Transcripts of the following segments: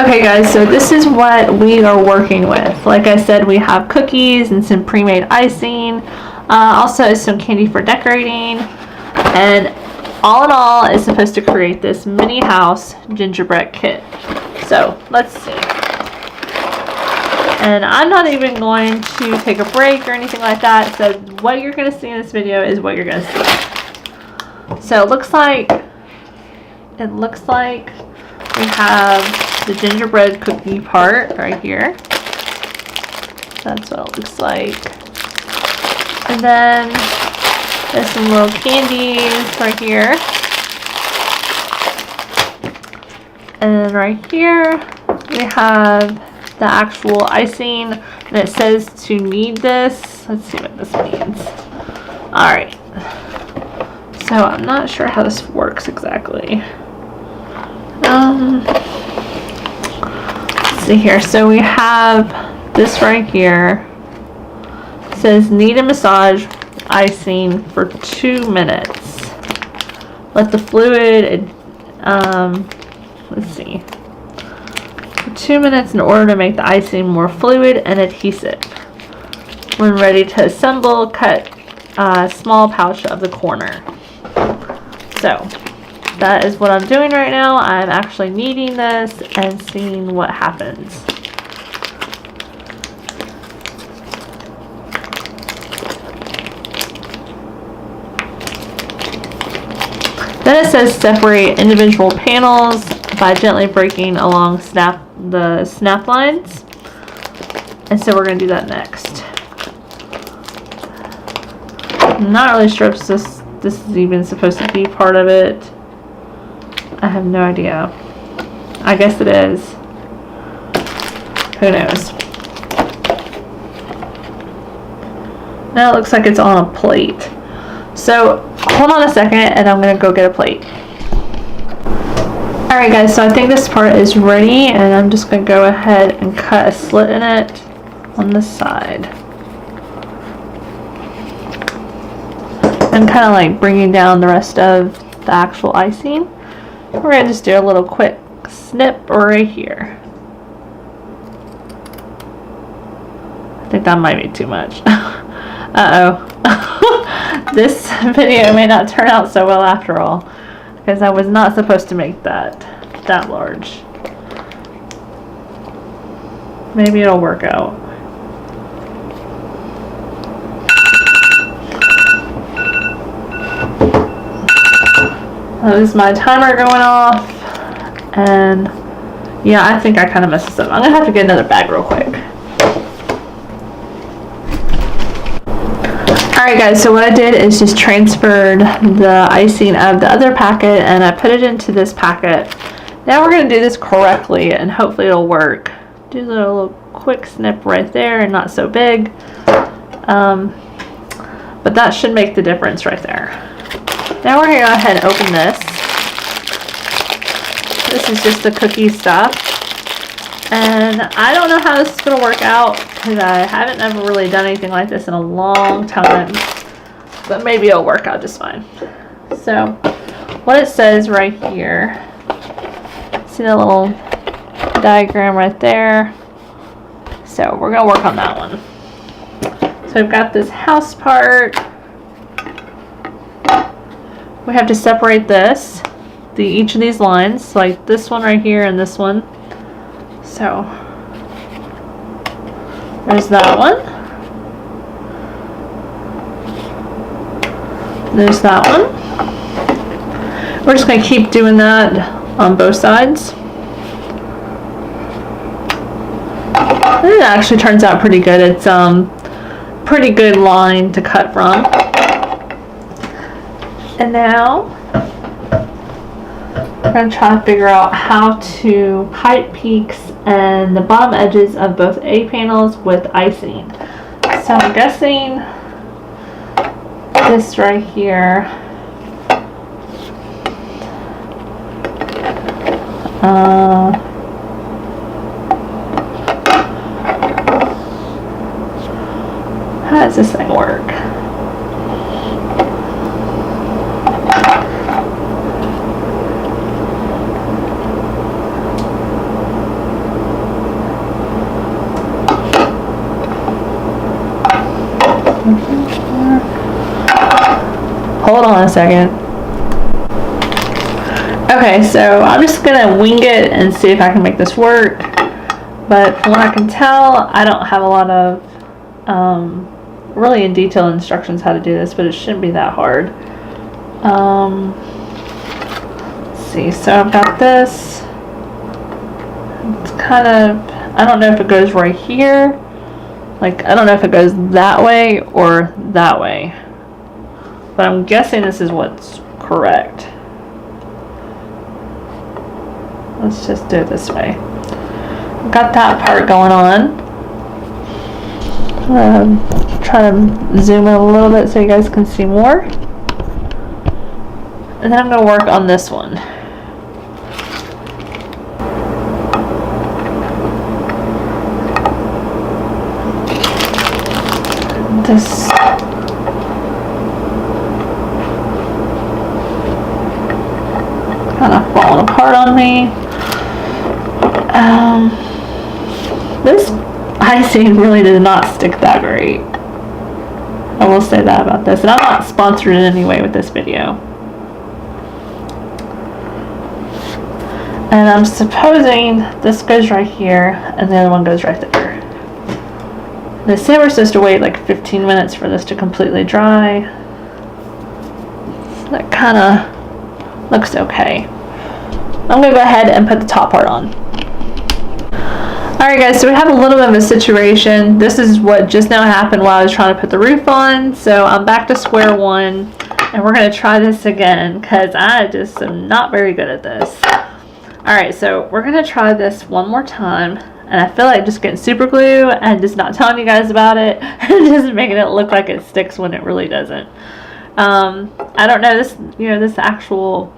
Okay guys, so this is what we are working with. Like I said, we have cookies and some pre-made icing, also some candy for decorating, and all in all is supposed to create this mini house gingerbread kit. So let's see. And I'm not even going to take a break or anything like that, so what you're going to see in this video is what you're going to see. So it looks like we have the gingerbread cookie part right here. That's what it looks like. And then there's some little candies right here. And then right here we have the actual icing, and it says to knead this. Let's see what this means. Alright. So I'm not sure how this works exactly. Let's see here. So we have this right here. It says knead and massage icing for 2 minutes. Let the fluid, let's see, for 2 minutes in order to make the icing more fluid and adhesive. When ready to assemble, cut a small pouch of the corner. So that is what I'm doing right now. I'm actually kneading this and seeing what happens. Then it says separate individual panels by gently breaking along the snap lines. And so we're going to do that next. I'm not really sure if this is even supposed to be part of it. I have no idea. I guess it is. Who knows? Now it looks like it's on a plate. So hold on a second and I'm going to go get a plate. Alright guys, so I think this part is ready and I'm just going to go ahead and cut a slit in it on this side. I'm kind of like bringing down the rest of the actual icing. We're going to just do a little quick snip right here. I think that might be too much. Uh-oh. This video may not turn out so well after all, because I was not supposed to make that large. Maybe it'll work out. This is my timer going off, and yeah, I think I kind of messed this up. I'm gonna have to get another bag real quick. Alright guys, so what I did is just transferred the icing out of the other packet and I put it into this packet. Now we're going to do this correctly and hopefully it'll work. Do a little quick snip right there and not so big. But that should make the difference right there. Now we're going to go ahead and open this. This is just the cookie stuff. And I don't know how this is going to work out because I haven't ever really done anything like this in a long time. But maybe it'll work out just fine. So, what it says right here. See the little diagram right there? So, we're going to work on that one. So, we've got this house part. We have to separate this. Each of these lines. Like this one right here and this one. So, there's that one. There's that one. We're just going to keep doing that on both sides. And it actually turns out pretty good. It's pretty good line to cut from. And now we're going to try to figure out how to pipe peaks and the bottom edges of both A panels with icing. So I'm guessing this right here. How does this thing work? hold on a second. Okay, so I'm just gonna wing it and see if I can make this work. But from what I can tell, I don't have a lot of really in detail instructions how to do this, but it shouldn't be that hard. Let's see, so I've got this. It's kind of, I don't know if it goes right here. Like, I don't know if it goes that way or that way. But I'm guessing this is what's correct. Let's just do it this way. Got that part going on. Try to zoom in a little bit so you guys can see more. And then I'm going to work on this one. This kind of falling apart on me. This icing really did not stick that great. I will say that about this. And I'm not sponsored in any way with this video. And I'm supposing this goes right here and the other one goes right there. They say we're supposed to wait like 15 minutes for this to completely dry. That kind of looks okay. I'm going to go ahead and put the top part on. Alright guys, so we have a little bit of a situation. This is what just now happened while I was trying to put the roof on. So I'm back to square one and we're going to try this again because I just am not very good at this. Alright, so we're going to try this one more time. And I feel like just getting super glue and just not telling you guys about it and just making it look like it sticks when it really doesn't. I don't know, this, you know, this actual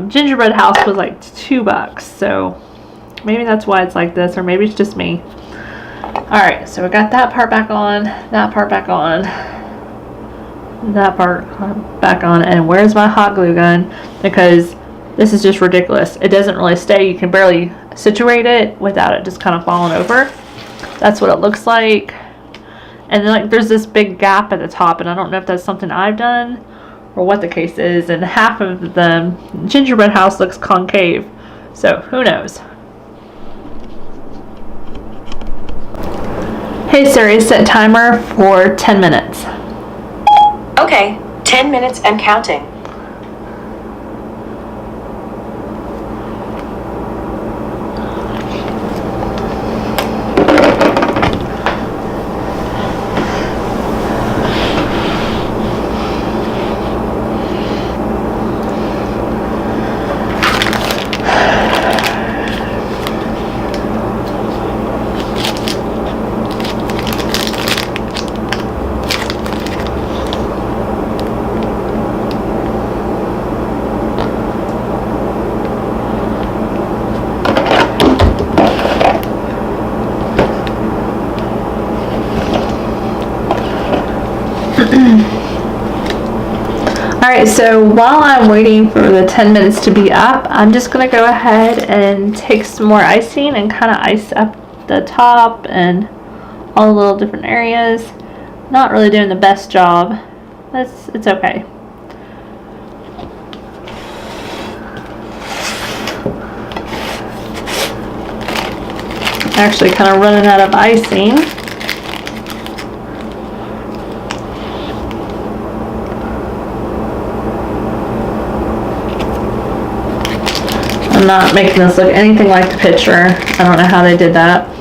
gingerbread house was like $2, so maybe that's why it's like this, or maybe it's just me. Alright, so we got that part back on, that part back on, that part back on, and where's my hot glue gun? Because this is just ridiculous. It doesn't really stay. You can barely situate it without it just kind of falling over. That's what it looks like. And then like there's this big gap at the top, and I don't know if that's something I've done or what the case is. And half of the gingerbread house looks concave, so who knows. Hey Siri, set timer for 10 minutes. Okay, 10 minutes and counting. Alright, so while I'm waiting for the 10 minutes to be up, I'm just going to go ahead and take some more icing and kind of ice up the top and all the little different areas. Not really doing the best job. It's okay. Actually kind of running out of icing. I'm not making this look anything like the picture. I don't know how they did that.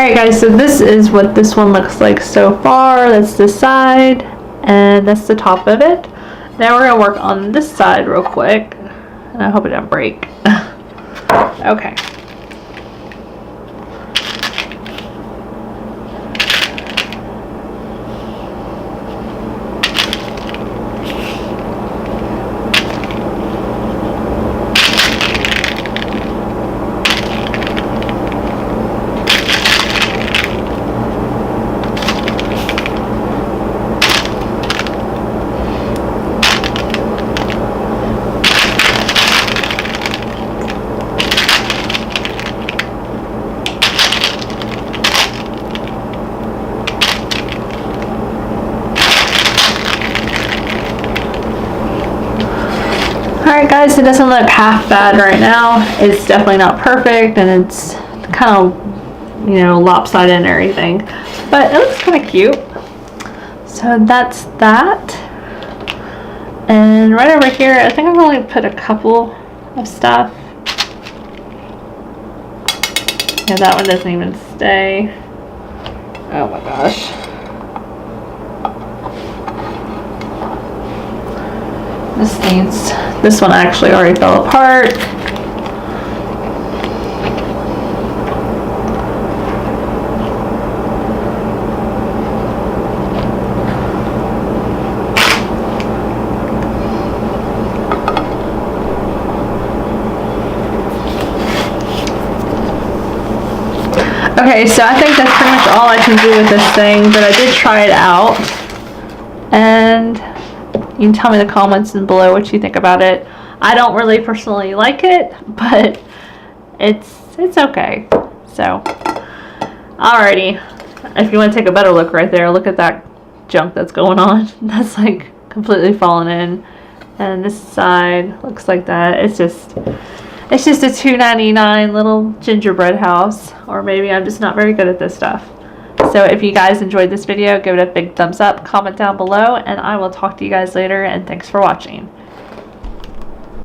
Alright guys, so this is what this one looks like so far. That's the side, and that's the top of it. Now we're going to work on this side real quick, and I hope it doesn't break. Okay. Alright guys, it doesn't look half bad right now. It's definitely not perfect, and it's kind of, you know, lopsided and everything. But it looks kind of cute. So that's that. And right over here, I think I'm going to put a couple of stuff. Yeah, that one doesn't even stay. Oh my gosh. This one actually already fell apart. Okay, so I think that's pretty much all I can do with this thing, but I did try it out, and you can tell me in the comments and below what you think about it. I don't really personally like it, but it's okay. So, alrighty. If you want to take a better look right there, look at that junk that's going on. That's like completely fallen in. And this side looks like that. It's just a $2.99 little gingerbread house. Or maybe I'm just not very good at this stuff. So if you guys enjoyed this video, give it a big thumbs up, comment down below, and I will talk to you guys later, and thanks for watching.